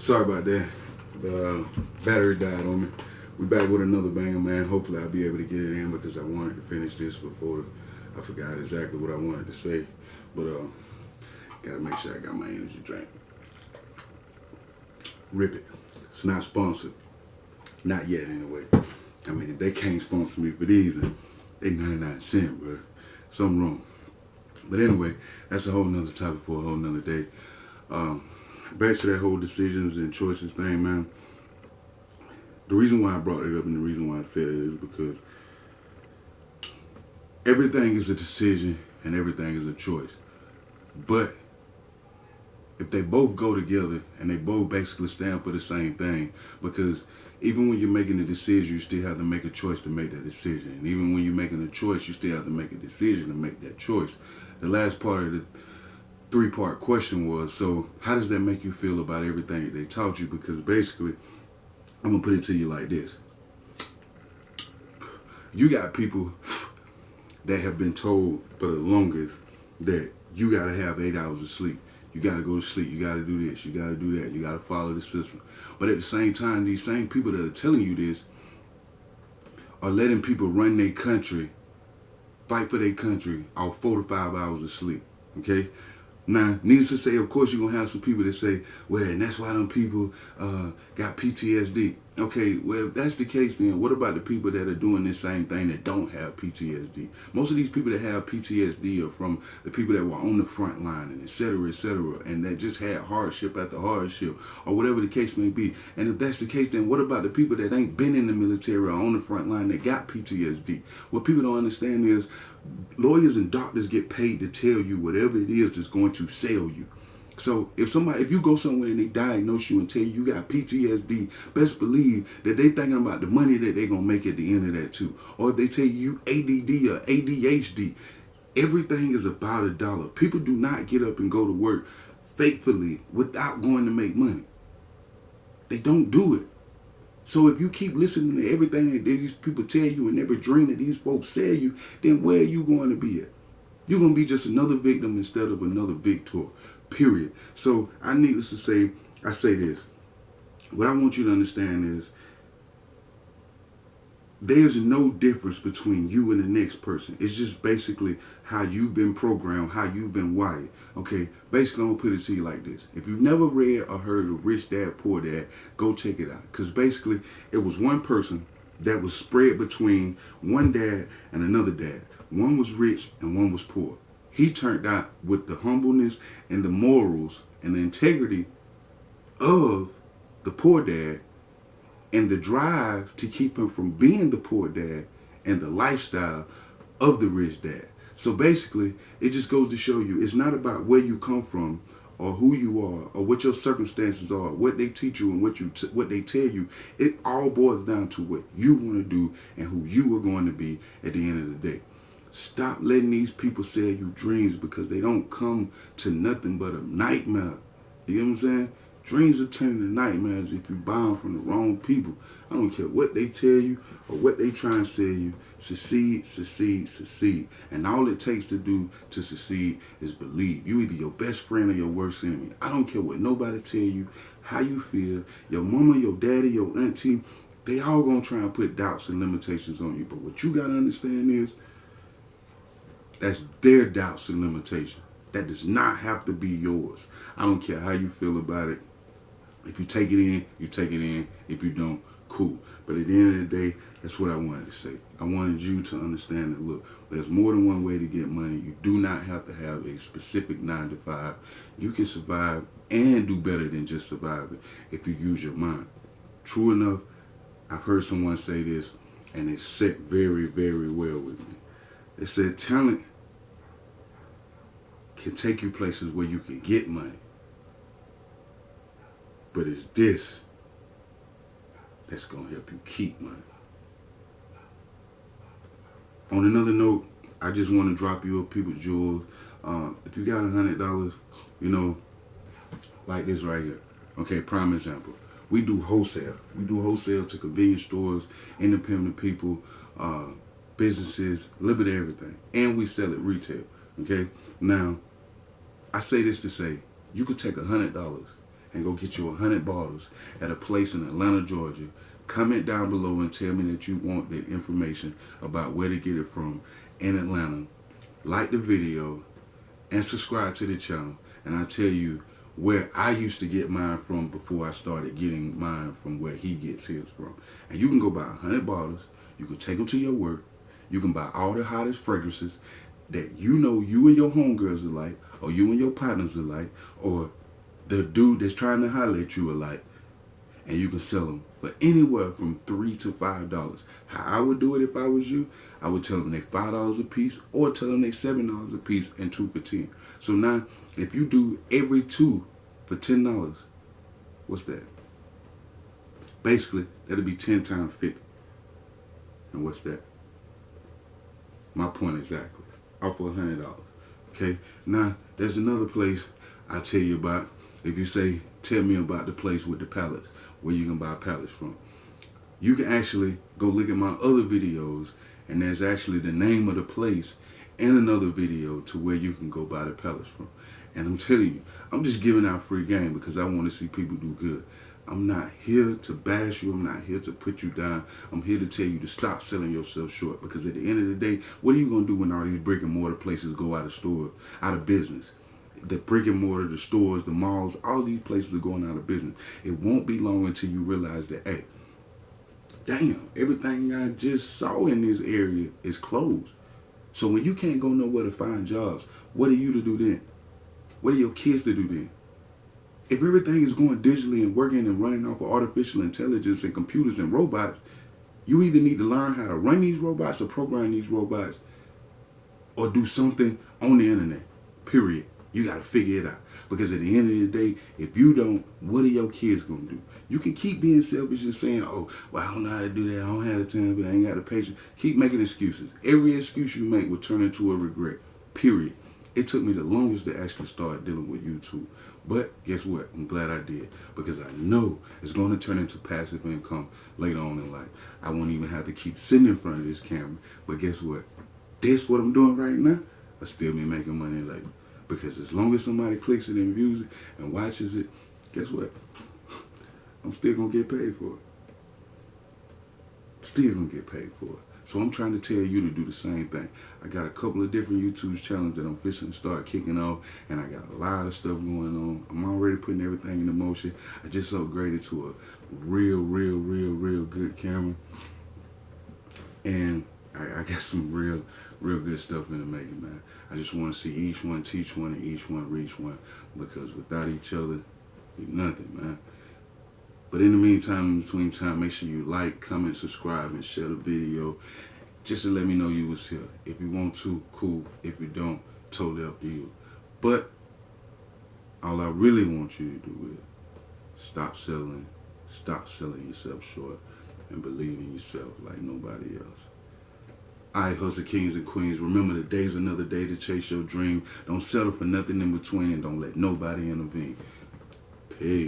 Sorry about that. The battery died on me. We back with another banger, man. Hopefully I'll be able to get it in because I wanted to finish this before I forgot exactly what I wanted to say. But gotta make sure I got my energy drink. Rip it. It's not sponsored. Not yet, anyway. I mean, if they can't sponsor me for these, then they 99¢, bro. Something wrong. But anyway, that's a whole nother topic for a whole nother day. Back to that whole decisions and choices thing, man. The reason why I brought it up and the reason why I said it is because everything is a decision and everything is a choice. But if they both go together and they both basically stand for the same thing, because even when you're making a decision, you still have to make a choice to make that decision. And even when you're making a choice, you still have to make a decision to make that choice. The last part of the three-part question was, so how does that make you feel about everything that they taught you? Because basically, I'm going to put it to you like this. You got people that have been told for the longest that you got to have 8 hours of sleep. You got to go to sleep. You got to do this. You got to do that. You got to follow the system. But at the same time, these same people that are telling you this are letting people run their country, fight for their country off 4 to 5 hours of sleep. Okay? Now, needless to say, of course, you're going to have some people that say, well, and that's why them people got PTSD. Okay, well, if that's the case, then what about the people that are doing this same thing that don't have PTSD? Most of these people that have PTSD are from the people that were on the front line and et cetera, and that just had hardship after hardship, or whatever the case may be. And if that's the case, then what about the people that ain't been in the military or on the front line that got PTSD? What people don't understand is lawyers and doctors get paid to tell you whatever it is that's going to sell you. So if you go somewhere and they diagnose you and tell you got PTSD, best believe that they thinking about the money that they gonna make at the end of that too. Or if they tell you ADD or ADHD, everything is about $1. People do not get up and go to work faithfully without going to make money. They don't do it. So if you keep listening to everything that these people tell you and every dream that these folks sell you, then where are you going to be at? You're going to be just another victim instead of another victor, period. So I needless to say, I say this. What I want you to understand is there's no difference between you and the next person. It's just basically how you've been programmed, how you've been wired. Okay, basically I'm going to put it to you like this. If you've never read or heard of Rich Dad, Poor Dad, go check it out. Because basically it was one person that was spread between one dad and another dad. One was rich and one was poor. He turned out with the humbleness and the morals and the integrity of the poor dad and the drive to keep him from being the poor dad and the lifestyle of the rich dad. So basically, it just goes to show you, it's not about where you come from or who you are or what your circumstances are, what they teach you and what they tell you. It all boils down to what you want to do and who you are going to be at the end of the day. Stop letting these people sell you dreams because they don't come to nothing but a nightmare. You know what I'm saying? Dreams are turning to nightmares if you buy them from the wrong people. I don't care what they tell you or what they try and sell you. Succeed, succeed, succeed. And all it takes to do to succeed is believe. You either your best friend or your worst enemy. I don't care what nobody tell you, how you feel. Your mama, your daddy, your auntie, they all gonna try and put doubts and limitations on you. But what you gotta understand is that's their doubts and limitations. That does not have to be yours. I don't care how you feel about it. If you take it in, you take it in. If you don't, cool. But at the end of the day, that's what I wanted to say. I wanted you to understand that, look, there's more than one way to get money. You do not have to have a specific 9 to 5. You can survive and do better than just surviving if you use your mind. True enough, I've heard someone say this, and it set very, very well with me. They said talent can take you places where you can get money. But it's this that's going to help you keep money. On another note, I just want to drop you a people's jewels. If you got $100, you know, like this right here. Okay, prime example. We do wholesale. We do wholesale to convenience stores, independent people, businesses, a little bit of everything. And we sell it retail. Okay? Now, I say this to say, you could take $100 and go get you 100 bottles at a place in Atlanta, Georgia. Comment down below and tell me that you want the information about where to get it from in Atlanta. Like the video and subscribe to the channel, and I'll tell you where I used to get mine from before I started getting mine from where he gets his from. And you can go buy 100 bottles. You can take them to your work. You can buy all the hottest fragrances that you know you and your homegirls are like, or you and your partners are like, or the dude that's trying to holler at you are like, and you can sell them for anywhere from $3 to $5. How I would do it if I was you, I would tell them they $5 a piece, or tell them they $7 a piece and 2 for 10. So now, if you do every 2 for $10, what's that? Basically, that'll be 10 times 50. And what's that? My point exactly. Off for $100. Okay. Now, there's another place I'll tell you about. If you say, tell me about the place with the pallets, where you can buy pallets from. You can actually go look at my other videos, and there's actually the name of the place in another video to where you can go buy the pallets from. And I'm telling you, I'm just giving out free game because I want to see people do good. I'm not here to bash you. I'm not here to put you down. I'm here to tell you to stop selling yourself short, because at the end of the day, what are you going to do when all these brick and mortar places go out of business? The brick and mortar, the stores, the malls, all these places are going out of business. It won't be long until you realize that, hey, damn, everything I just saw in this area is closed. So when you can't go nowhere to find jobs, what are you to do then? What are your kids to do then? If everything is going digitally and working and running off of artificial intelligence and computers and robots, you either need to learn how to run these robots or program these robots, or do something on the internet, period. You got to figure it out. Because at the end of the day, if you don't, what are your kids going to do? You can keep being selfish and saying, oh, well, I don't know how to do that. I don't have the time, but I ain't got the patience. Keep making excuses. Every excuse you make will turn into a regret, period. It took me the longest to actually start dealing with YouTube. But guess what? I'm glad I did, because I know it's going to turn into passive income later on in life. I won't even have to keep sitting in front of this camera. But guess what? This what I'm doing right now, I'll still be making money later. Because as long as somebody clicks it and views it and watches it, guess what? I'm still going to get paid for it. Still going to get paid for it. So I'm trying to tell you to do the same thing. I got a couple of different YouTube channels that I'm fixing to start kicking off, and I got a lot of stuff going on. I'm already putting everything into motion. I just upgraded to a real good camera. And I got some real good stuff in the making, man. I just want to see each one teach one and each one reach one, because without each other, we're nothing, man. But in the meantime, in between time, make sure you like, comment, subscribe, and share the video, just to let me know you was here. If you want to, cool. If you don't, totally up to you. But all I really want you to do is stop selling yourself short, and believe in yourself like nobody else. Alright, hustle kings and queens, remember the day's another day to chase your dream. Don't settle for nothing in between, and don't let nobody intervene. Peace.